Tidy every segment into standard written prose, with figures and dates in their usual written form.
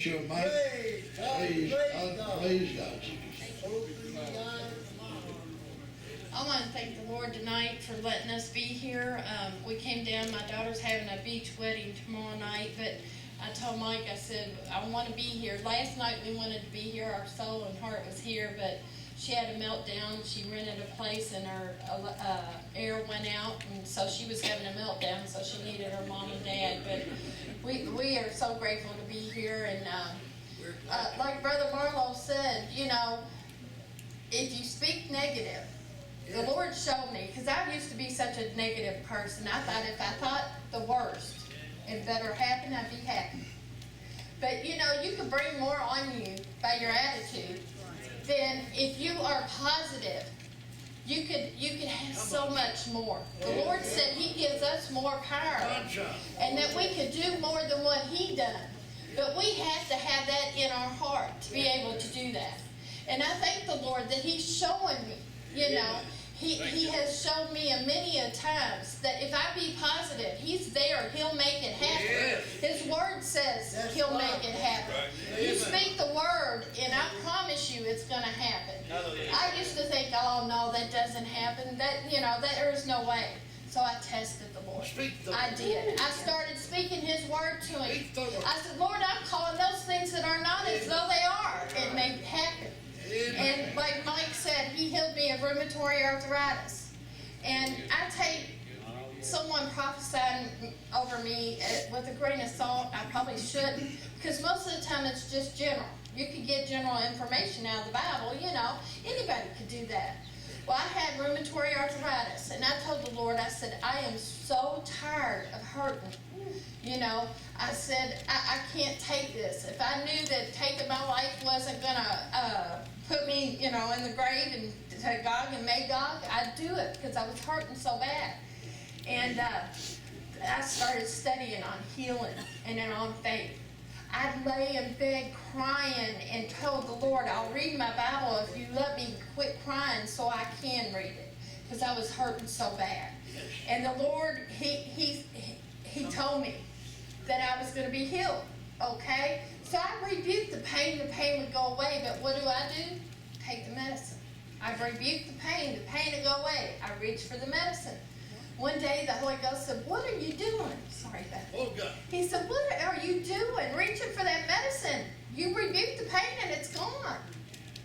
Your mic. Praise God. Praise God. I want to thank the Lord tonight for letting us be here. We came down, my daughter's having a beach wedding tomorrow night, but I told Mike, I said, I want to be here. Last night we wanted to be here, our soul and heart was here, but she had a meltdown. She rented a place and her air went out, and so she was having a meltdown, so she needed her mom and dad. But we are so grateful to be here, and like Brother Marlowe said, you know, if you speak negative, the Lord showed me, because I used to be such a negative person. I thought if I thought the worst and better happened, I'd be happy. But you know, you can bring more on you by your attitude than if you are positive. You could have so much more. The Lord said He gives us more power, and that we could do more than what He done. But we have to have that in our heart to be able to do that. And I thank the Lord that He's showing me, you know, He has shown me many a times that if I be positive, He's there. He'll make it happen. His word says He'll make it happen. You speak the word, and I promise you it's going to happen. I used to think, oh, no, that doesn't happen. That, you know, that there's no way. So I tested the Lord. I did. I started speaking His word to Him. I said, Lord, I'm calling those things that are not as though they are, and make it happen. And like Mike said, He healed me of rheumatoid arthritis. And I take someone prophesying over me with a grain of salt. I probably shouldn't, because most of the time it's just general. You could get general information out of the Bible, you know. Anybody could do that. Well, I had rheumatoid arthritis, and I told the Lord, I said, I am so tired of hurting. You know, I said, I can't take this. If I knew that taking my life wasn't going to put me, you know, in the grave and to Gog and Magog, I'd do it, because I was hurting so bad. And I started studying on healing and then on faith. I'd lay in bed crying and told the Lord, I'll read my Bible if you let me quit crying so I can read it, because I was hurting so bad. And the Lord, He told me that I was going to be healed, okay? So I rebuked the pain would go away, but what do? Take the medicine. I rebuked the pain would go away. I reached for the medicine. One day the Holy Ghost said, what are you doing? Sorry about that. Oh, God. He said, what are you doing? Reaching for that medicine. You rebuked the pain and it's gone.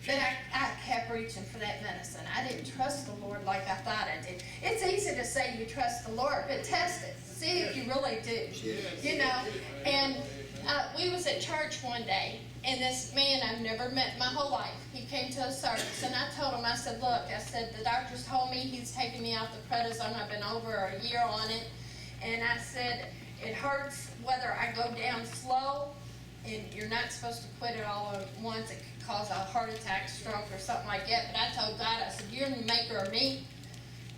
Then I kept reaching for that medicine. I didn't trust the Lord like I thought I did. It's easy to say you trust the Lord, but test it. See if you really do. You know, and we was at church one day, and this man I've never met my whole life, he came to a service, and I told him, I said, look, I said, the doctors told me he's taking me off the prednisone. I've been over a year on it, and I said, it hurts whether I go down slow, and you're not supposed to quit it all at once. It could cause a heart attack, stroke, or something like that. But I told God, I said, you're the maker of me.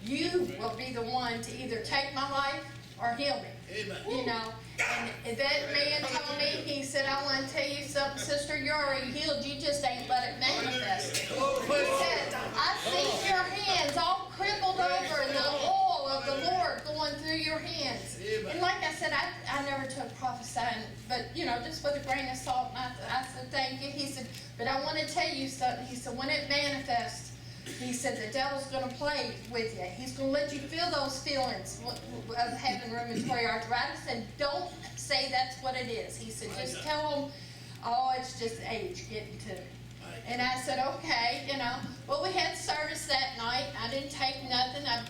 You will be the one to either take my life or heal me. Amen. You know, and that man told me, he said, I want to tell you something, sister, you're already healed, you just ain't let it manifest. He said, I see your hands all crippled over and the oil of the Lord going through your hands. And like I said, I never took prophesying, but you know, just with a grain of salt, and I said, thank you. He said, but I want to tell you something. He said, when it manifests, he said, the devil's going to play with you. He's going to let you feel those feelings of having rheumatoid arthritis, and don't say that's what it is. He said, just tell him, oh, it's just age getting to me. And I said, okay, you know. Well, we had service that night. I didn't take nothing. I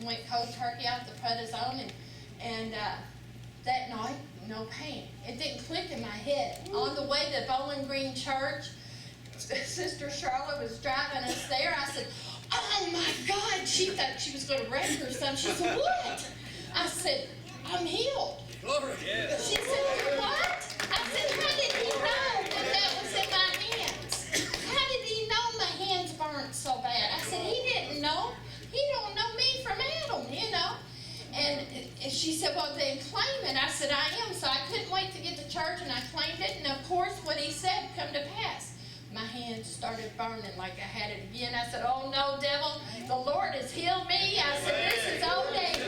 went cold turkey off the prednisone, and that night, no pain. It didn't click in my head. On the way to Bowling Green Church, Sister Charlotte was driving us there. I said, oh my God, she thought she was going to wreck or something. She said, what? I said, I'm healed. Glory. Yeah. She said, what? I said, how did he know that was in my hands? How did he know my hands burnt so bad? I said, he didn't know. He don't know me from Adam, you know. And she said, well, then claim it. I said, I am. So I couldn't wait to get to church, and I claimed it. And of course, what he said come to pass. My hands started burning like I had it again. I said, oh no, devil, the Lord has healed me. I said, this is old age.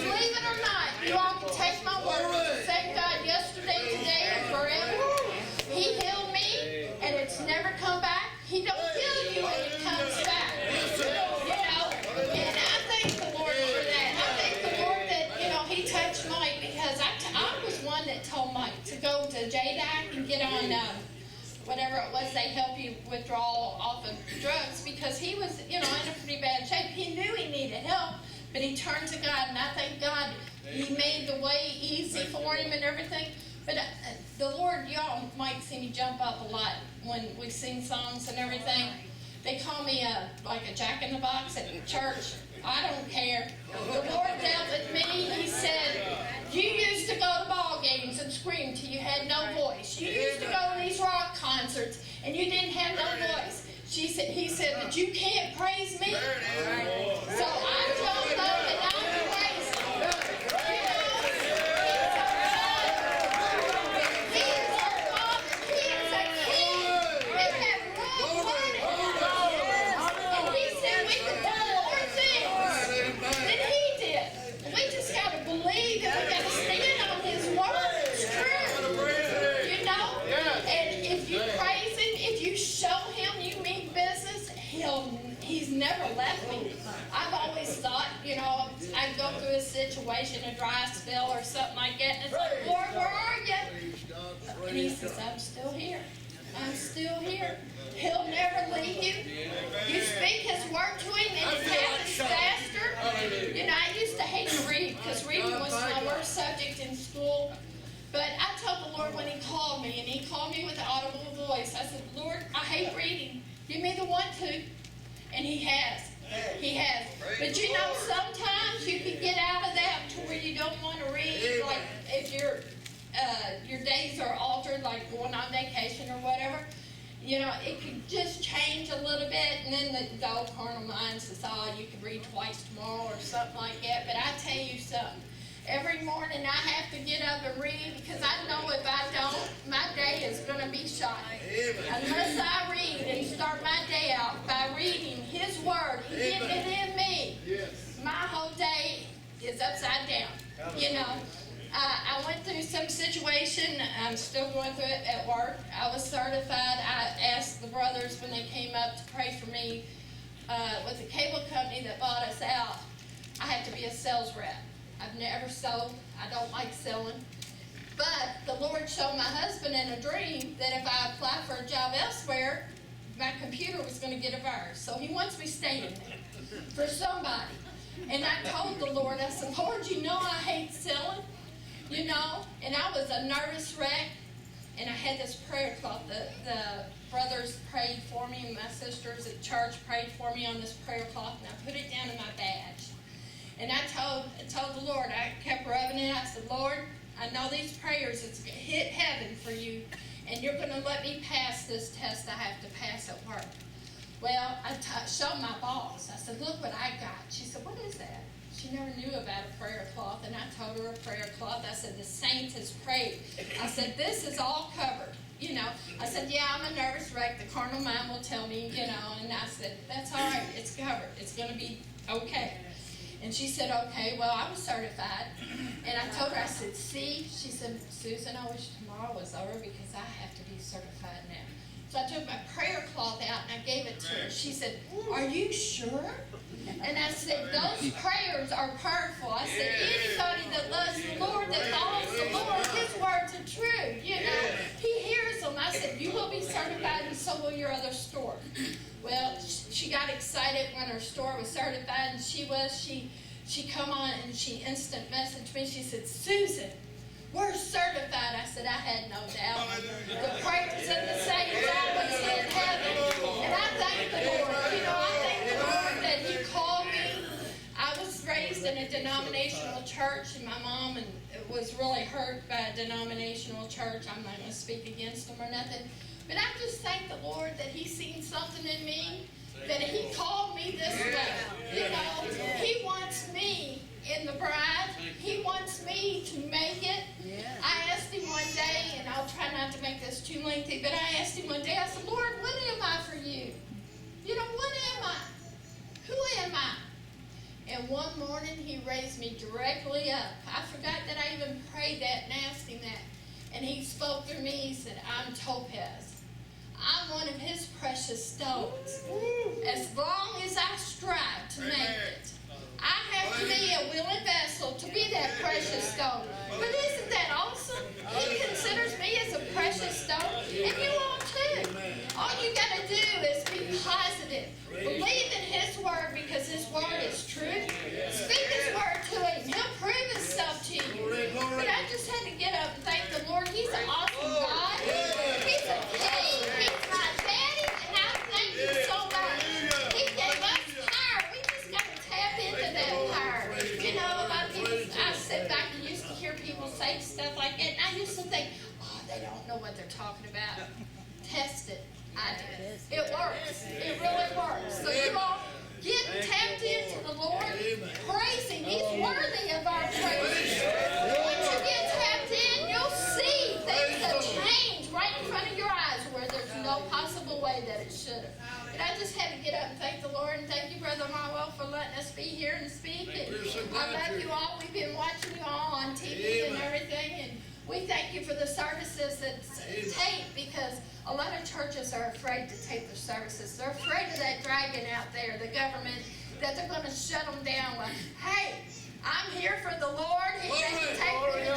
Believe it or not, you all can take my word. Same God yesterday, today, and forever. get on whatever it was they help you withdraw off of drugs, because he was, in a pretty bad shape. He knew he needed help, but he turned to God, and I thank God he made the way easy for him and everything. But the Lord, y'all might see me jump up a lot when we sing songs and everything. They call me like a jack-in-the-box at church. I don't care. The Lord dealt with me. He said, you used to go to ball games and scream till you had no voice. You used to go to these rock concerts and you didn't have no voice. He said, but you can't praise me. So I jumped up and I praised him. He is our Father. He is a King. We have rule running. And he said we could do more things than he did. We just got to believe that we got to stand on his word. It's true. And if you praise him, if you show him you mean business, he's never left me. I've always thought, I'd go through a situation, a dry spell or something like that, and it's like, Lord, where are you? And he says, I'm still here. I'm still here. He'll never leave you. You speak his word to him and it happens faster. I used to hate to read because reading was my worst subject in school. But I told the Lord when he called me, and he called me with an audible voice, I said, Lord, I hate reading. Give me the one to. And he has. He has. But sometimes you can get out of that to where you don't want to read. Like if your days are altered, like going on vacation or whatever, it could just change a little bit. And then the old carnal mind says, oh, you can read twice tomorrow or something like that. But I tell you something. Every morning I have to get up and read, because I know if I don't, my day is going to be shot. Unless I read and start my day out by reading his word, getting it in me, my whole day is upside down. I went through some situation. I'm still going through it at work. I was certified. I asked the brothers when they came up to pray for me with the cable company that bought us out. I have to be a sales rep. I've never sold. I don't like selling. But the Lord showed my husband in a dream that if I applied for a job elsewhere, my computer was going to get a virus. So he wants me staying there for somebody. And I told the Lord, I said, Lord, I hate selling, And I was a nervous wreck. And I had this prayer cloth. The brothers prayed for me, and my sisters at church prayed for me on this prayer cloth. And I put it down in my badge. And I told the Lord, I kept rubbing it. I said, Lord, I know these prayers, it's hit heaven for you, and you're going to let me pass this test I have to pass at work. Well, I showed my boss. I said, look what I got. She said, what is that? She never knew about a prayer cloth, and I told her a prayer cloth. I said, the saints has prayed. I said, this is all covered. I said, yeah, I'm a nervous wreck. The carnal mind will tell me, and I said, that's all right. It's covered. It's going to be okay. And she said, okay, well, I was certified. And I told her, I said, see? She said, Susan, I wish tomorrow was over because I have to be certified now. So I took my prayer cloth out and I gave it to her. She said, are you sure? And I said, those prayers are powerful. I said, anybody that loves the Lord, that follows the Lord, his words are true. He hears them. I said, you will be certified and so will your other store. Well, she got excited when her store was certified, and she come on and she instant messaged me. She said, Susan, we're certified. I said, I had no doubt. The prayers and the saints always in heaven. And I thank the Lord. I thank the Lord that he called me. I was raised in a denominational church, and my mom was really hurt by a denominational church. I'm not going to speak against them or nothing. But I just thank the Lord that he seen something in me, that he called me this way. He wants me in the bride. He wants me to make it. I asked him one day, and I'll try not to make this too lengthy, but I asked him one day, I said, Lord, what am I for you? What am I? Who am I? And one morning he raised me directly up. I forgot that I even prayed that and asked him that. And he spoke through me. He said, I'm Topaz. I'm one of his precious stones. As long as I strive to make it, I have to be a willing vessel to be that precious stone. But isn't that awesome? He considers me as a precious stone. they're talking about. Test it. I did. It works. It really works. So you all get tapped into the Lord. Praise Him. He's worthy of our praise. Once you get tapped in, you'll see things that change right in front of your eyes where there's no possible way that it should have. And I just had to get up and thank the Lord, and thank you, Brother Marwell, for letting us be here and speak. And I love you all. We've been watching you all on TV and everything, and we thank you for the services that tape, because a lot of churches are afraid to tape their services. They're afraid of that dragon out there, the government, that they're going to shut them down. Well, hey, I'm here for the Lord. He said to take me